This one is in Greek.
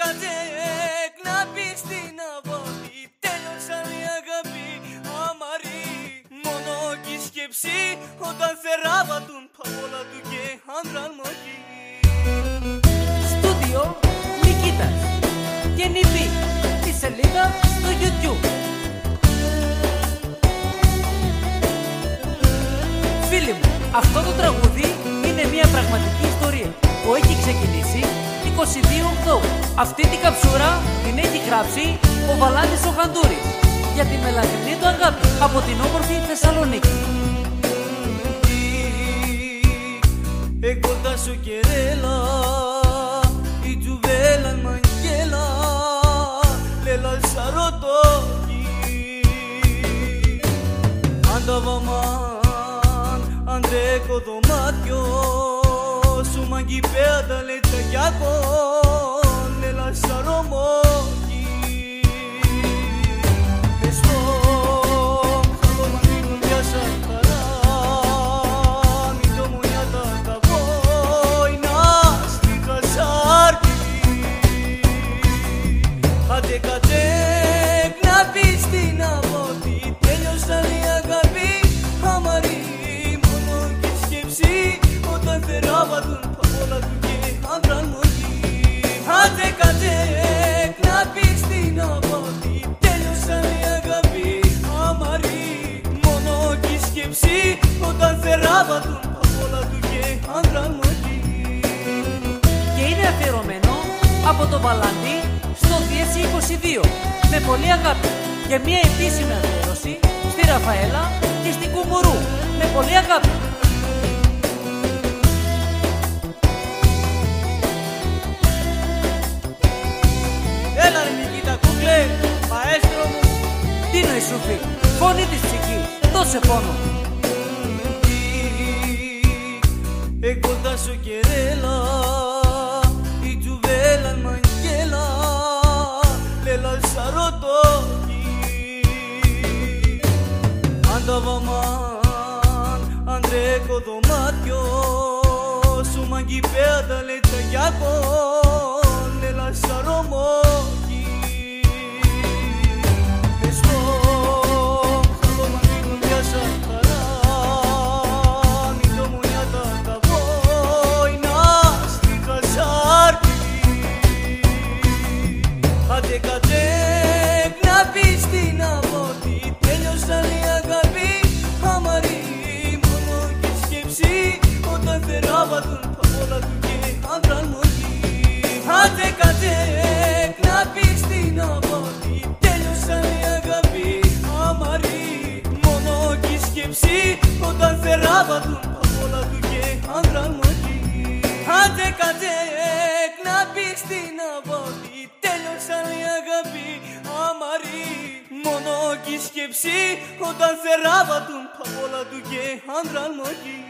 κάτσε να πεις την αβόλη. Τέλειωσαν η αγάπη αμαρή. Μόνο και η σκέψη όταν θεράβατουν παγόλα του και άντραν μοχή. Στούντιο Νικήτας. Γεννηθεί τη σελίδα στο YouTube. Φίλοι μου, αυτό το τραγούδι είναι μια πραγματική ιστορία που έχει ξεκινήσει 22 Οκτώβρη. Αυτή την καψούρα την έχει γράψει ο Βαλάντης ο Χαντούρης για τη μελαγρινή του αγάπη από την όμορφη Θεσσαλονίκη. Εκόλτα σου κερέλα, η τζουβέλα μαγγέλα, λέλα σαρωτόκι. Ανταβαμάν, αντρέκο δωμάτιο, σου μαγκυπέατα λετσαγιάκο, λέλα σαρωμόκι. Μες στο χαλομαντρίνο μοιάσα χαρά, να πεις την αβόλη. Τέλειωσαν η αγάπη αμαρή. Μόνο και η σκέψη όταν θεράβατουν παγόλα του και άντραν μοχή. Άντε κάτε να πεις την αβόλη. Τέλειωσαν η αγάπη αμαρή. Μόνο και η σκέψη όταν θεράβατουν παγόλα του και άντραν μοχή. Και είναι αφιερωμένο από τον Βαλάντη στο Διέση 22 με πολύ αγάπη και μια επίσημη αφιέρωση στη Ραφαέλα και στην Κουμουρού με πολύ αγάπη. Έλα ρε Νικήτα κούκλε, μαέστρο μου. Τίνο η Σουφή, φωνή της ψυχής, δώσε πόνο. Εκόλτα σου κερέλα, η τζουβέλα μαγγέλα, λέλα σαρωτόκι. Ανταβαμάν, αντρέκο δωμάτιο, σου μαγκυπέατα λετσαγιάκο, λέλα σαρωμόκι. Μες στο χαλομαντρίνο μοιάσα χαρά, να πεις την αβόλη. Τέλειωσαν η αγάπη αμαρή. Μόνο και η σκέψη όταν θεράβατουν παγόλα του και άντραν μοχή. Άντε κάτε να πεις την αβόλη. Τέλειωσαν η αγάπη αμαρή. Μόνο και η σκέψη όταν θεράβατουν παγόλα του και άντραν μοχή. Άντε κάτε να πεις την αβόλη. Τέλειωσαν η αγάπη αμαρή. Μόνο και η σκέψη όταν θεράβατουν παγόλα του και άντραν μοχή.